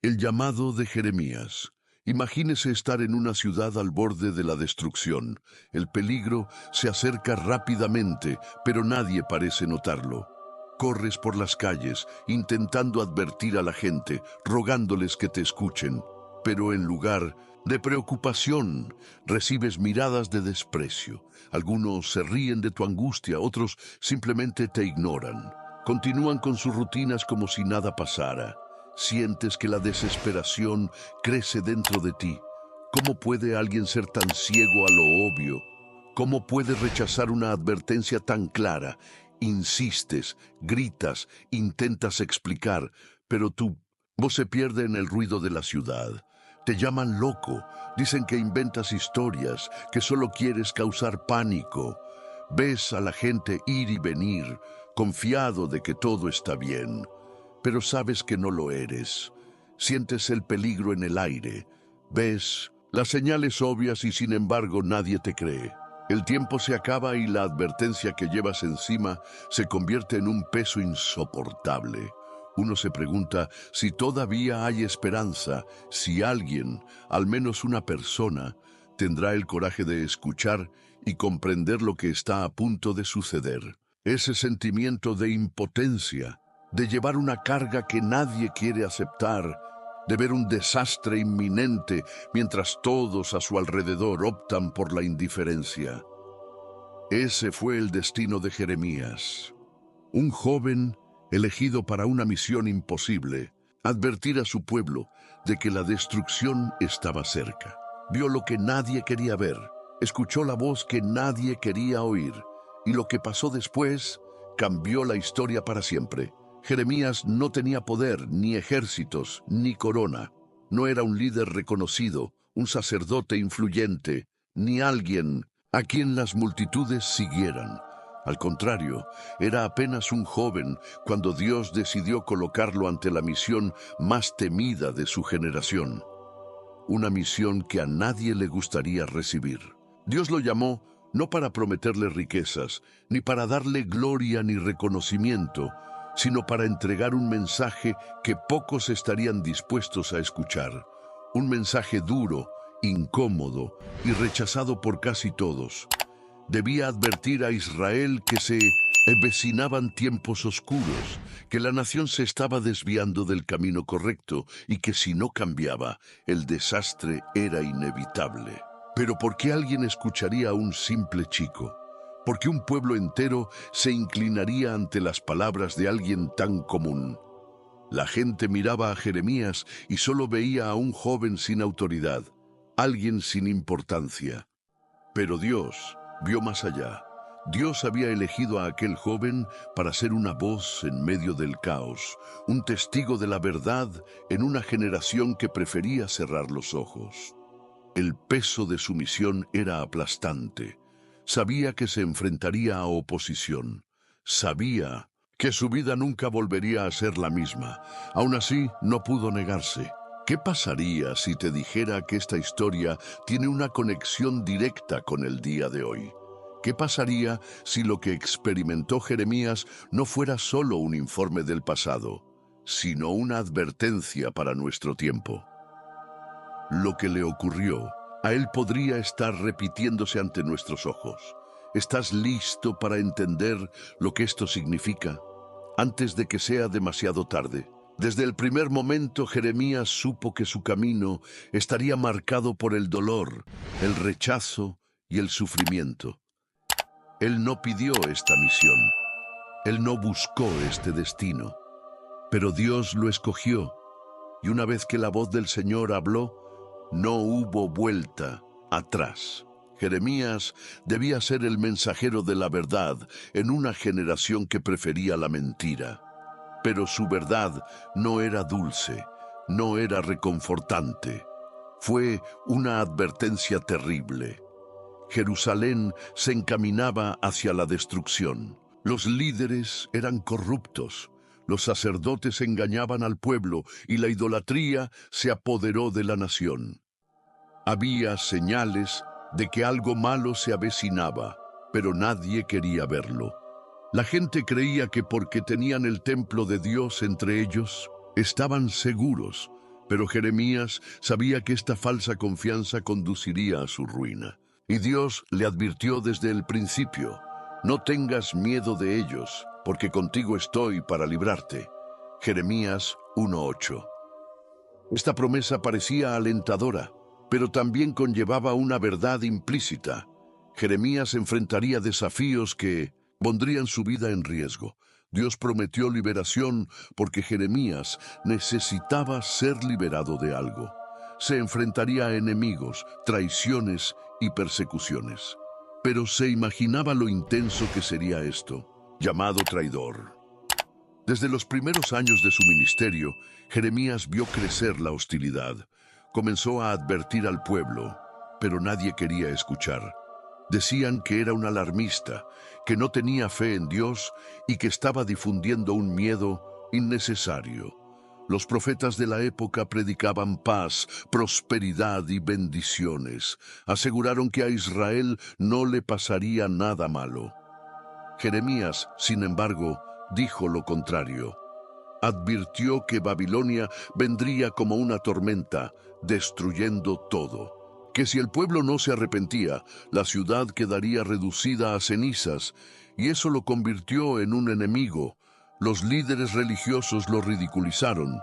El llamado de Jeremías. Imagínese estar en una ciudad al borde de la destrucción. El peligro se acerca rápidamente, pero nadie parece notarlo. Corres por las calles, intentando advertir a la gente, rogándoles que te escuchen. Pero en lugar de preocupación, recibes miradas de desprecio. Algunos se ríen de tu angustia, otros simplemente te ignoran. Continúan con sus rutinas como si nada pasara. Sientes que la desesperación crece dentro de ti. ¿Cómo puede alguien ser tan ciego a lo obvio? ¿Cómo puede rechazar una advertencia tan clara? Insistes, gritas, intentas explicar, pero tu voz se pierde en el ruido de la ciudad. Te llaman loco, dicen que inventas historias, que solo quieres causar pánico. Ves a la gente ir y venir, confiado de que todo está bien. Pero sabes que no lo eres. Sientes el peligro en el aire. Ves las señales obvias y sin embargo nadie te cree. El tiempo se acaba y la advertencia que llevas encima se convierte en un peso insoportable. Uno se pregunta si todavía hay esperanza, si alguien, al menos una persona, tendrá el coraje de escuchar y comprender lo que está a punto de suceder. Ese sentimiento de impotencia, de llevar una carga que nadie quiere aceptar, de ver un desastre inminente mientras todos a su alrededor optan por la indiferencia. Ese fue el destino de Jeremías, un joven elegido para una misión imposible: advertir a su pueblo de que la destrucción estaba cerca. Vio lo que nadie quería ver, escuchó la voz que nadie quería oír, y lo que pasó después cambió la historia para siempre. Jeremías no tenía poder, ni ejércitos, ni corona. No era un líder reconocido, un sacerdote influyente, ni alguien a quien las multitudes siguieran. Al contrario, era apenas un joven cuando Dios decidió colocarlo ante la misión más temida de su generación. Una misión que a nadie le gustaría recibir. Dios lo llamó no para prometerle riquezas, ni para darle gloria ni reconocimiento, sino para entregar un mensaje que pocos estarían dispuestos a escuchar. Un mensaje duro, incómodo y rechazado por casi todos. Debía advertir a Israel que se avecinaban tiempos oscuros, que la nación se estaba desviando del camino correcto y que si no cambiaba, el desastre era inevitable. Pero ¿por qué alguien escucharía a un simple chico? ¿Por qué un pueblo entero se inclinaría ante las palabras de alguien tan común? La gente miraba a Jeremías y solo veía a un joven sin autoridad, alguien sin importancia. Pero Dios vio más allá. Dios había elegido a aquel joven para ser una voz en medio del caos, un testigo de la verdad en una generación que prefería cerrar los ojos. El peso de su misión era aplastante. Sabía que se enfrentaría a oposición. Sabía que su vida nunca volvería a ser la misma. Aún así, no pudo negarse. ¿Qué pasaría si te dijera que esta historia tiene una conexión directa con el día de hoy? ¿Qué pasaría si lo que experimentó Jeremías no fuera solo un informe del pasado, sino una advertencia para nuestro tiempo? Lo que le ocurrió a él podría estar repitiéndose ante nuestros ojos. ¿Estás listo para entender lo que esto significa? Antes de que sea demasiado tarde. Desde el primer momento, Jeremías supo que su camino estaría marcado por el dolor, el rechazo y el sufrimiento. Él no pidió esta misión. Él no buscó este destino. Pero Dios lo escogió. Y una vez que la voz del Señor habló, no hubo vuelta atrás. Jeremías debía ser el mensajero de la verdad en una generación que prefería la mentira. Pero su verdad no era dulce, no era reconfortante. Fue una advertencia terrible. Jerusalén se encaminaba hacia la destrucción. Los líderes eran corruptos. Los sacerdotes engañaban al pueblo y la idolatría se apoderó de la nación. Había señales de que algo malo se avecinaba, pero nadie quería verlo. La gente creía que porque tenían el templo de Dios entre ellos, estaban seguros, Pero Jeremías sabía que esta falsa confianza conduciría a su ruina. Y Dios le advirtió desde el principio: no tengas miedo de ellos, porque contigo estoy para librarte. Jeremías 1:8. Esta promesa parecía alentadora, pero también conllevaba una verdad implícita. Jeremías enfrentaría desafíos que pondrían su vida en riesgo. Dios prometió liberación porque Jeremías necesitaba ser liberado de algo. Se enfrentaría a enemigos, traiciones y persecuciones. Pero se imaginaba lo intenso que sería esto, llamado traidor. Desde los primeros años de su ministerio, Jeremías vio crecer la hostilidad. Comenzó a advertir al pueblo, pero nadie quería escuchar. Decían que era un alarmista, que no tenía fe en Dios y que estaba difundiendo un miedo innecesario. Los profetas de la época predicaban paz, prosperidad y bendiciones. Aseguraron que a Israel no le pasaría nada malo. Jeremías, sin embargo, dijo lo contrario. Advirtió que Babilonia vendría como una tormenta, destruyendo todo. Que si el pueblo no se arrepentía, la ciudad quedaría reducida a cenizas, y eso lo convirtió en un enemigo. Los líderes religiosos lo ridiculizaron,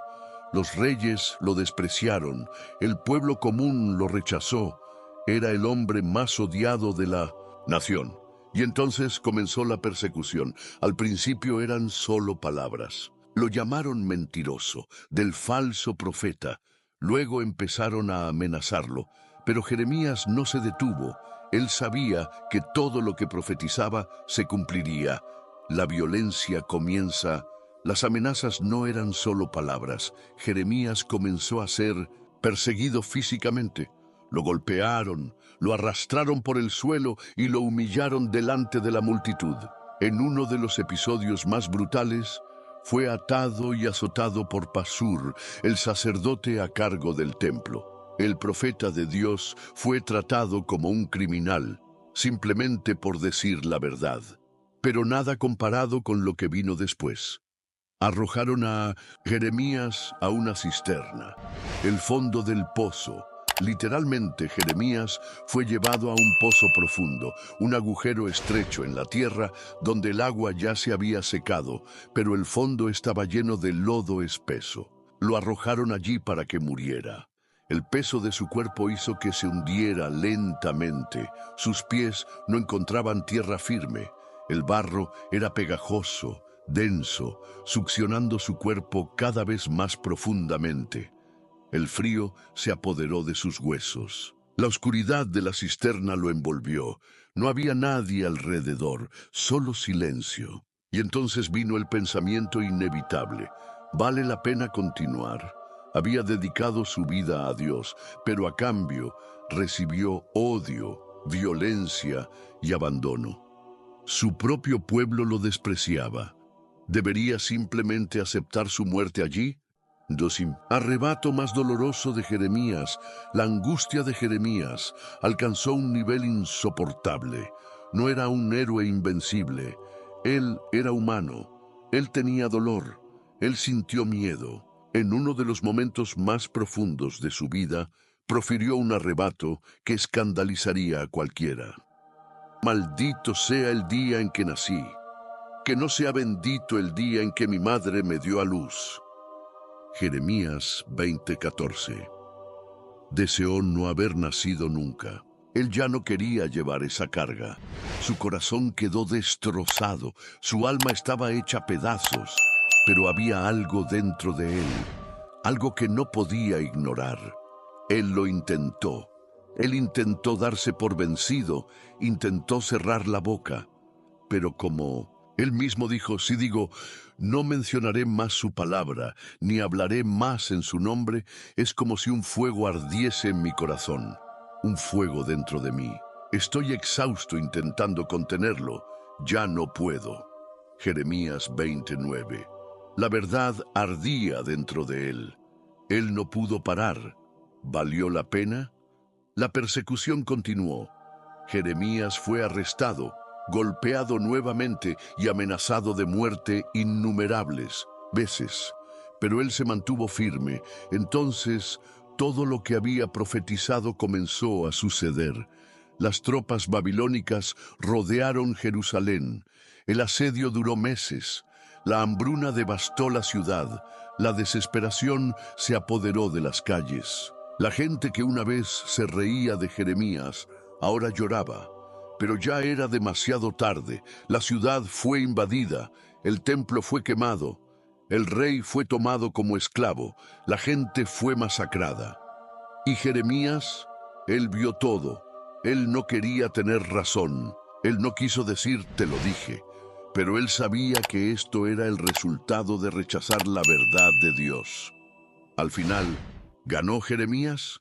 los reyes lo despreciaron, el pueblo común lo rechazó. Era el hombre más odiado de la nación. Y entonces comenzó la persecución. Al principio eran solo palabras. Lo llamaron mentiroso, del falso profeta. Luego empezaron a amenazarlo. Pero Jeremías no se detuvo. Él sabía que todo lo que profetizaba se cumpliría. La violencia comienza. Las amenazas no eran solo palabras. Jeremías comenzó a ser perseguido físicamente. Lo golpearon, lo arrastraron por el suelo y lo humillaron delante de la multitud. En uno de los episodios más brutales, fue atado y azotado por Pasur, el sacerdote a cargo del templo. El profeta de Dios fue tratado como un criminal, simplemente por decir la verdad. Pero nada comparado con lo que vino después. Arrojaron a Jeremías a una cisterna, el fondo del pozo. Literalmente, Jeremías fue llevado a un pozo profundo, un agujero estrecho en la tierra donde el agua ya se había secado, pero el fondo estaba lleno de lodo espeso. Lo arrojaron allí para que muriera. El peso de su cuerpo hizo que se hundiera lentamente. Sus pies no encontraban tierra firme. El barro era pegajoso, denso, succionando su cuerpo cada vez más profundamente. El frío se apoderó de sus huesos. La oscuridad de la cisterna lo envolvió. No había nadie alrededor, solo silencio. Y entonces vino el pensamiento inevitable. ¿Vale la pena continuar? Había dedicado su vida a Dios, pero a cambio recibió odio, violencia y abandono. Su propio pueblo lo despreciaba. ¿Debería simplemente aceptar su muerte allí? Arrebato más doloroso de Jeremías, la angustia de Jeremías, alcanzó un nivel insoportable. No era un héroe invencible. Él era humano. Él tenía dolor. Él sintió miedo. En uno de los momentos más profundos de su vida, profirió un arrebato que escandalizaría a cualquiera. Maldito sea el día en que nací. Que no sea bendito el día en que mi madre me dio a luz. Jeremías 20:14. Deseó no haber nacido nunca. Él ya no quería llevar esa carga. Su corazón quedó destrozado, su alma estaba hecha pedazos, pero había algo dentro de él, algo que no podía ignorar. Él lo intentó. Él intentó darse por vencido, intentó cerrar la boca, pero como él mismo dijo, si digo, no mencionaré más su palabra, ni hablaré más en su nombre, es como si un fuego ardiese en mi corazón, un fuego dentro de mí. Estoy exhausto intentando contenerlo, ya no puedo. Jeremías 29. La verdad ardía dentro de él. Él no pudo parar. ¿Valió la pena? La persecución continuó. Jeremías fue arrestado, golpeado nuevamente y amenazado de muerte innumerables veces. pero él se mantuvo firme. Entonces, todo lo que había profetizado comenzó a suceder. Las tropas babilónicas rodearon Jerusalén. El asedio duró meses. La hambruna devastó la ciudad. La desesperación se apoderó de las calles. La gente que una vez se reía de Jeremías, ahora lloraba. Pero ya era demasiado tarde. La ciudad fue invadida. El templo fue quemado. El rey fue tomado como esclavo. La gente fue masacrada. Y Jeremías, él vio todo. Él no quería tener razón. Él no quiso decir, te lo dije. Pero él sabía que esto era el resultado de rechazar la verdad de Dios. Al final, ¿ganó Jeremías?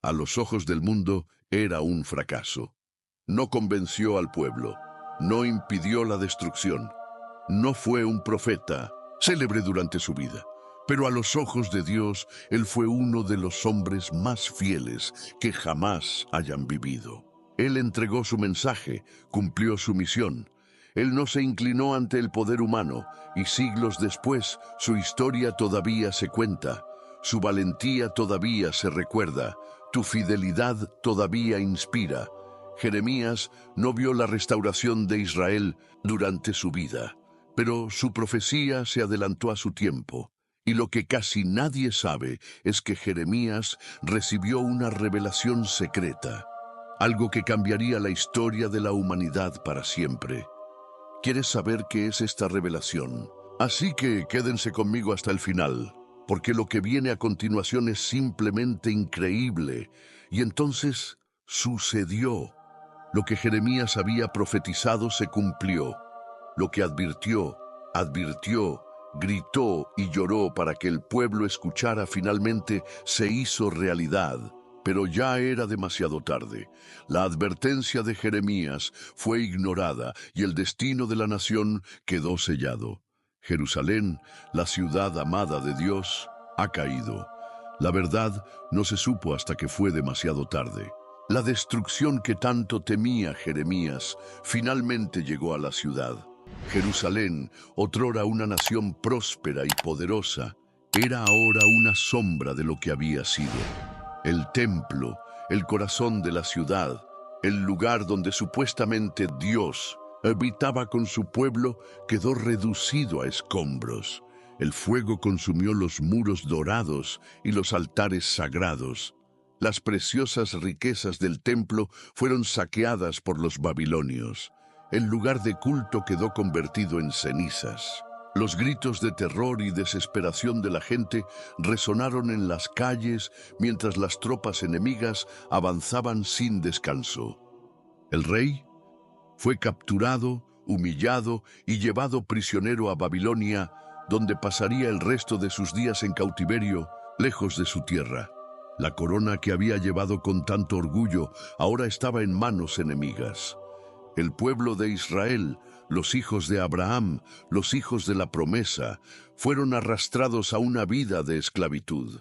A los ojos del mundo, era un fracaso. No convenció al pueblo. No impidió la destrucción. No fue un profeta célebre durante su vida. Pero a los ojos de Dios, él fue uno de los hombres más fieles que jamás hayan vivido. Él entregó su mensaje, cumplió su misión. Él no se inclinó ante el poder humano, y siglos después su historia todavía se cuenta. Su valentía todavía se recuerda. Tu fidelidad todavía inspira. Jeremías no vio la restauración de Israel durante su vida, pero su profecía se adelantó a su tiempo. Y lo que casi nadie sabe es que Jeremías recibió una revelación secreta, algo que cambiaría la historia de la humanidad para siempre. ¿Quieres saber qué es esta revelación? Así que quédense conmigo hasta el final, porque lo que viene a continuación es simplemente increíble. Y entonces sucedió. Lo que Jeremías había profetizado se cumplió. Lo que advirtió, gritó y lloró para que el pueblo escuchara finalmente se hizo realidad. Pero ya era demasiado tarde. La advertencia de Jeremías fue ignorada y el destino de la nación quedó sellado. Jerusalén, la ciudad amada de Dios, ha caído. La verdad no se supo hasta que fue demasiado tarde. La destrucción que tanto temía Jeremías finalmente llegó a la ciudad. Jerusalén, otrora una nación próspera y poderosa, era ahora una sombra de lo que había sido. El templo, el corazón de la ciudad, el lugar donde supuestamente Dios habitaba con su pueblo, quedó reducido a escombros. El fuego consumió los muros dorados y los altares sagrados. Las preciosas riquezas del templo fueron saqueadas por los babilonios. El lugar de culto quedó convertido en cenizas. Los gritos de terror y desesperación de la gente resonaron en las calles mientras las tropas enemigas avanzaban sin descanso. El rey fue capturado, humillado y llevado prisionero a Babilonia, donde pasaría el resto de sus días en cautiverio, lejos de su tierra. La corona que había llevado con tanto orgullo ahora estaba en manos enemigas. El pueblo de Israel, los hijos de Abraham, los hijos de la promesa, fueron arrastrados a una vida de esclavitud.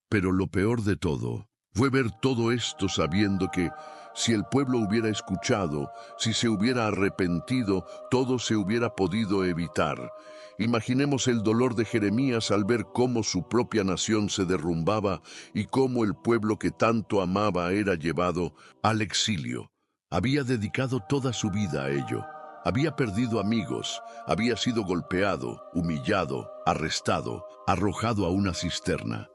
Pero lo peor de todo fue ver todo esto sabiendo que, si el pueblo hubiera escuchado, si se hubiera arrepentido, todo se hubiera podido evitar. Imaginemos el dolor de Jeremías al ver cómo su propia nación se derrumbaba y cómo el pueblo que tanto amaba era llevado al exilio. Había dedicado toda su vida a ello. Había perdido amigos, había sido golpeado, humillado, arrestado, arrojado a una cisterna.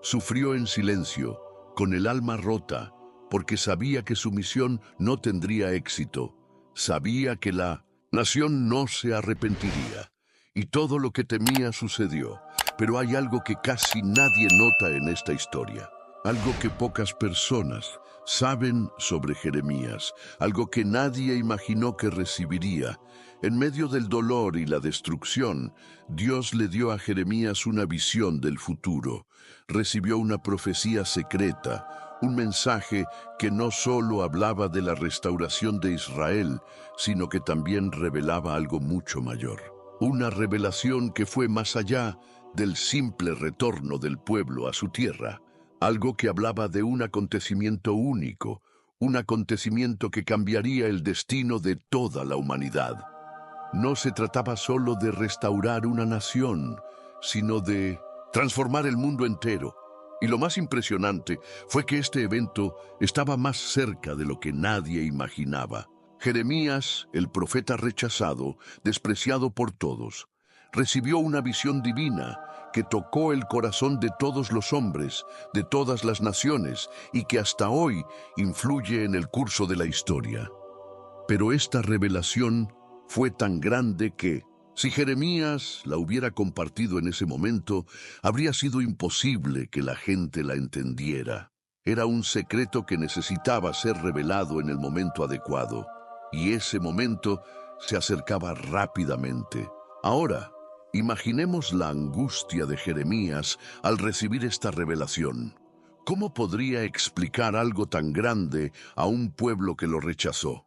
Sufrió en silencio, con el alma rota, porque sabía que su misión no tendría éxito. Sabía que la nación no se arrepentiría. Y todo lo que temía sucedió. Pero hay algo que casi nadie nota en esta historia. Algo que pocas personas saben sobre Jeremías, algo que nadie imaginó que recibiría. En medio del dolor y la destrucción, Dios le dio a Jeremías una visión del futuro. Recibió una profecía secreta, un mensaje que no solo hablaba de la restauración de Israel, sino que también revelaba algo mucho mayor. Una revelación que fue más allá del simple retorno del pueblo a su tierra. Algo que hablaba de un acontecimiento único, un acontecimiento que cambiaría el destino de toda la humanidad. No se trataba solo de restaurar una nación, sino de transformar el mundo entero. Y lo más impresionante fue que este evento estaba más cerca de lo que nadie imaginaba. Jeremías, el profeta rechazado, despreciado por todos, recibió una visión divina que tocó el corazón de todos los hombres, de todas las naciones, y que hasta hoy influye en el curso de la historia. Pero esta revelación fue tan grande que, si Jeremías la hubiera compartido en ese momento, habría sido imposible que la gente la entendiera. Era un secreto que necesitaba ser revelado en el momento adecuado, y ese momento se acercaba rápidamente. Ahora, imaginemos la angustia de Jeremías al recibir esta revelación. ¿Cómo podría explicar algo tan grande a un pueblo que lo rechazó?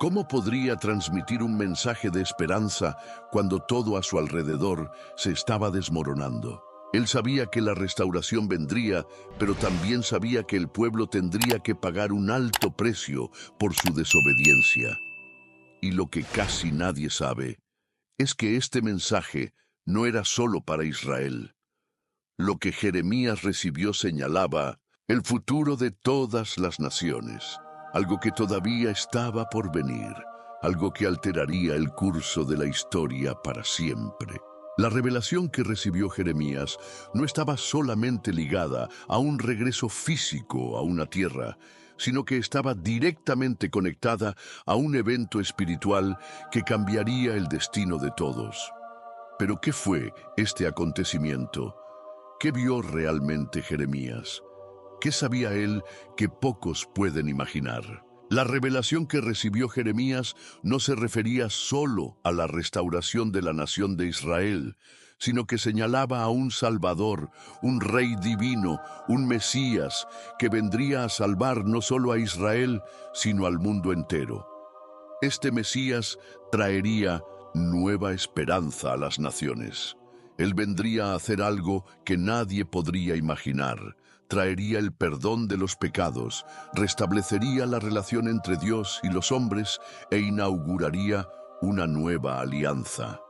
¿Cómo podría transmitir un mensaje de esperanza cuando todo a su alrededor se estaba desmoronando? Él sabía que la restauración vendría, pero también sabía que el pueblo tendría que pagar un alto precio por su desobediencia. Y lo que casi nadie sabe es que este mensaje no era solo para Israel. Lo que Jeremías recibió señalaba el futuro de todas las naciones, algo que todavía estaba por venir, algo que alteraría el curso de la historia para siempre. La revelación que recibió Jeremías no estaba solamente ligada a un regreso físico a una tierra, sino que estaba directamente conectada a un evento espiritual que cambiaría el destino de todos. Pero ¿qué fue este acontecimiento? ¿Qué vio realmente Jeremías? ¿Qué sabía él que pocos pueden imaginar? La revelación que recibió Jeremías no se refería solo a la restauración de la nación de Israel, sino que señalaba a un Salvador, un Rey divino, un Mesías, que vendría a salvar no solo a Israel, sino al mundo entero. Este Mesías traería nueva esperanza a las naciones. Él vendría a hacer algo que nadie podría imaginar. Traería el perdón de los pecados, restablecería la relación entre Dios y los hombres e inauguraría una nueva alianza.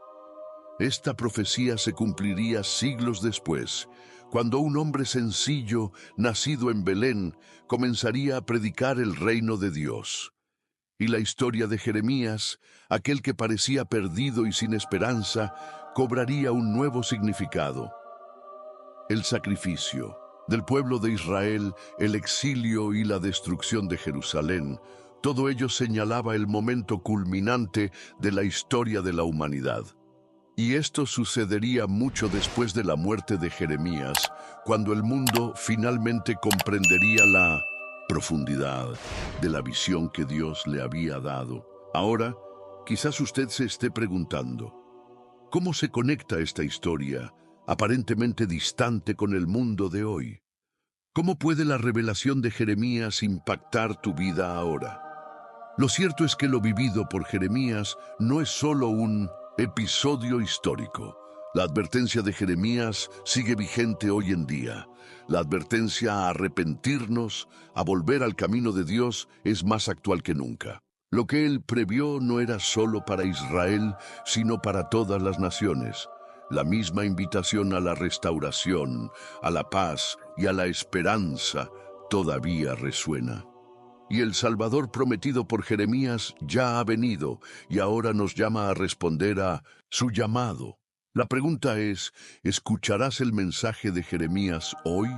Esta profecía se cumpliría siglos después, cuando un hombre sencillo, nacido en Belén, comenzaría a predicar el reino de Dios. Y la historia de Jeremías, aquel que parecía perdido y sin esperanza, cobraría un nuevo significado. El sacrificio del pueblo de Israel, el exilio y la destrucción de Jerusalén, todo ello señalaba el momento culminante de la historia de la humanidad. Y esto sucedería mucho después de la muerte de Jeremías, cuando el mundo finalmente comprendería la profundidad de la visión que Dios le había dado. Ahora, quizás usted se esté preguntando, ¿cómo se conecta esta historia, aparentemente distante, con el mundo de hoy? ¿Cómo puede la revelación de Jeremías impactar tu vida ahora? Lo cierto es que lo vivido por Jeremías no es solo un episodio histórico. La advertencia de Jeremías sigue vigente hoy en día. La advertencia a arrepentirnos, a volver al camino de Dios, es más actual que nunca. Lo que él previó no era solo para Israel, sino para todas las naciones. La misma invitación a la restauración, a la paz y a la esperanza todavía resuena. Y el Salvador prometido por Jeremías ya ha venido y ahora nos llama a responder a su llamado. La pregunta es, ¿escucharás el mensaje de Jeremías hoy?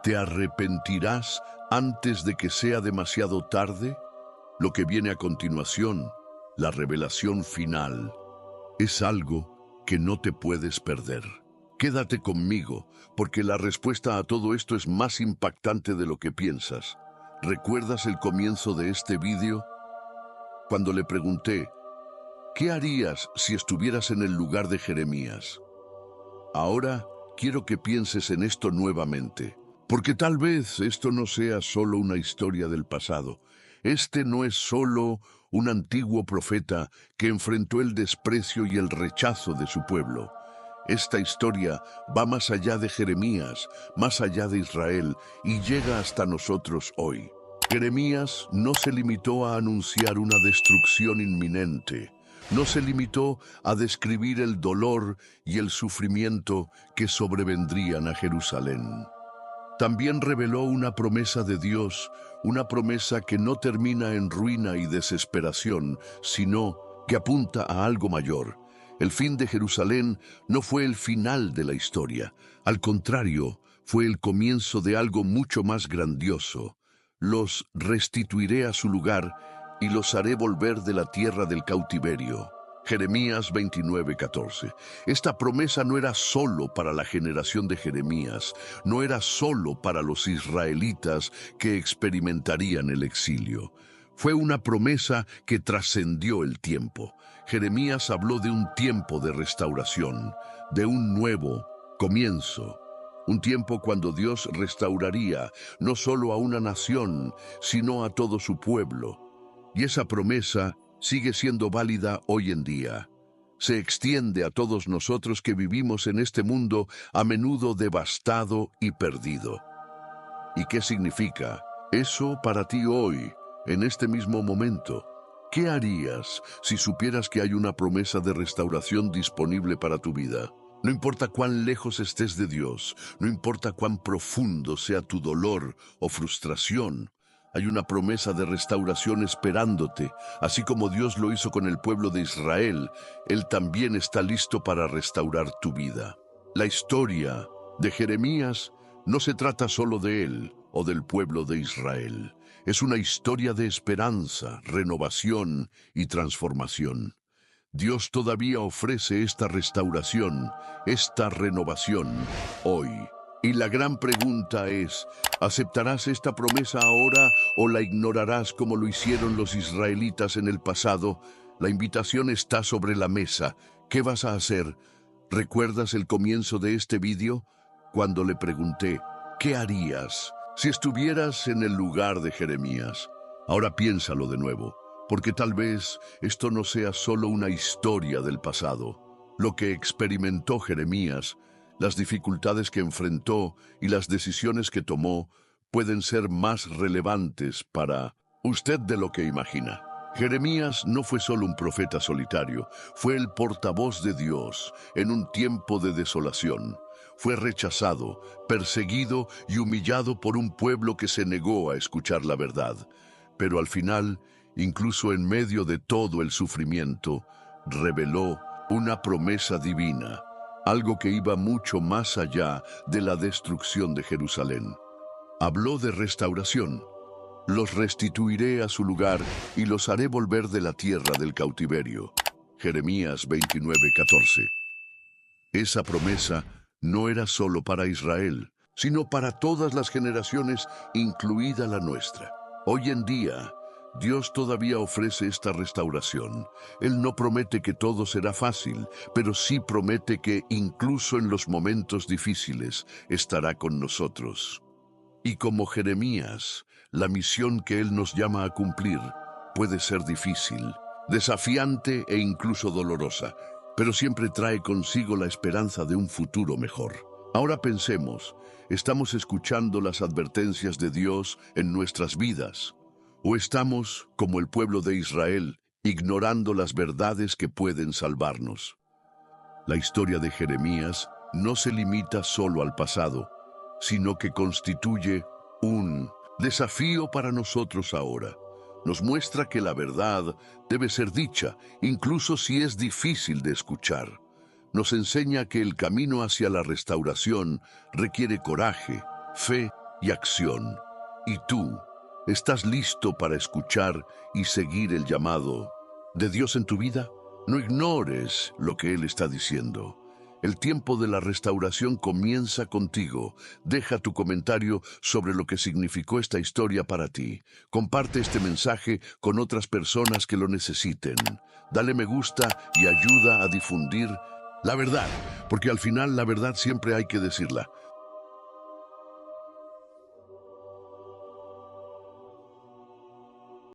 ¿Te arrepentirás antes de que sea demasiado tarde? Lo que viene a continuación, la revelación final, es algo que no te puedes perder. Quédate conmigo, porque la respuesta a todo esto es más impactante de lo que piensas. ¿Recuerdas el comienzo de este vídeo? Cuando le pregunté, ¿qué harías si estuvieras en el lugar de Jeremías? Ahora quiero que pienses en esto nuevamente, porque tal vez esto no sea solo una historia del pasado. Este no es solo un antiguo profeta que enfrentó el desprecio y el rechazo de su pueblo. Esta historia va más allá de Jeremías, más allá de Israel, y llega hasta nosotros hoy. Jeremías no se limitó a anunciar una destrucción inminente. No se limitó a describir el dolor y el sufrimiento que sobrevendrían a Jerusalén. También reveló una promesa de Dios, una promesa que no termina en ruina y desesperación, sino que apunta a algo mayor. El fin de Jerusalén no fue el final de la historia, al contrario, fue el comienzo de algo mucho más grandioso. Los restituiré a su lugar y los haré volver de la tierra del cautiverio. Jeremías 29:14. Esta promesa no era solo para la generación de Jeremías, no era solo para los israelitas que experimentarían el exilio. Fue una promesa que trascendió el tiempo. Jeremías habló de un tiempo de restauración, de un nuevo comienzo. Un tiempo cuando Dios restauraría no solo a una nación, sino a todo su pueblo. Y esa promesa sigue siendo válida hoy en día. Se extiende a todos nosotros que vivimos en este mundo a menudo devastado y perdido. ¿Y qué significa eso para ti hoy, en este mismo momento? ¿Qué harías si supieras que hay una promesa de restauración disponible para tu vida? No importa cuán lejos estés de Dios, no importa cuán profundo sea tu dolor o frustración, hay una promesa de restauración esperándote. Así como Dios lo hizo con el pueblo de Israel, Él también está listo para restaurar tu vida. La historia de Jeremías no se trata solo de él o del pueblo de Israel. Es una historia de esperanza, renovación y transformación. Dios todavía ofrece esta restauración, esta renovación, hoy. Y la gran pregunta es, ¿aceptarás esta promesa ahora o la ignorarás como lo hicieron los israelitas en el pasado? La invitación está sobre la mesa. ¿Qué vas a hacer? ¿Recuerdas el comienzo de este vídeo? Cuando le pregunté, ¿qué harías si estuvieras en el lugar de Jeremías? Ahora piénsalo de nuevo, porque tal vez esto no sea solo una historia del pasado. Lo que experimentó Jeremías, las dificultades que enfrentó y las decisiones que tomó pueden ser más relevantes para usted de lo que imagina. Jeremías no fue solo un profeta solitario, fue el portavoz de Dios en un tiempo de desolación. Fue rechazado, perseguido y humillado por un pueblo que se negó a escuchar la verdad. Pero al final, incluso en medio de todo el sufrimiento, reveló una promesa divina, algo que iba mucho más allá de la destrucción de Jerusalén. Habló de restauración. Los restituiré a su lugar y los haré volver de la tierra del cautiverio. Jeremías 29:14. Esa promesa no era solo para Israel, sino para todas las generaciones, incluida la nuestra. Hoy en día, Dios todavía ofrece esta restauración. Él no promete que todo será fácil, pero sí promete que incluso en los momentos difíciles estará con nosotros. Y como Jeremías, la misión que Él nos llama a cumplir puede ser difícil, desafiante e incluso dolorosa, pero siempre trae consigo la esperanza de un futuro mejor. Ahora pensemos, ¿estamos escuchando las advertencias de Dios en nuestras vidas? ¿O estamos, como el pueblo de Israel, ignorando las verdades que pueden salvarnos? La historia de Jeremías no se limita solo al pasado, sino que constituye un desafío para nosotros ahora. Nos muestra que la verdad debe ser dicha, incluso si es difícil de escuchar. Nos enseña que el camino hacia la restauración requiere coraje, fe y acción. ¿Y tú, estás listo para escuchar y seguir el llamado de Dios en tu vida? No ignores lo que Él está diciendo. El tiempo de la restauración comienza contigo. Deja tu comentario sobre lo que significó esta historia para ti. Comparte este mensaje con otras personas que lo necesiten. Dale me gusta y ayuda a difundir la verdad, porque al final la verdad siempre hay que decirla.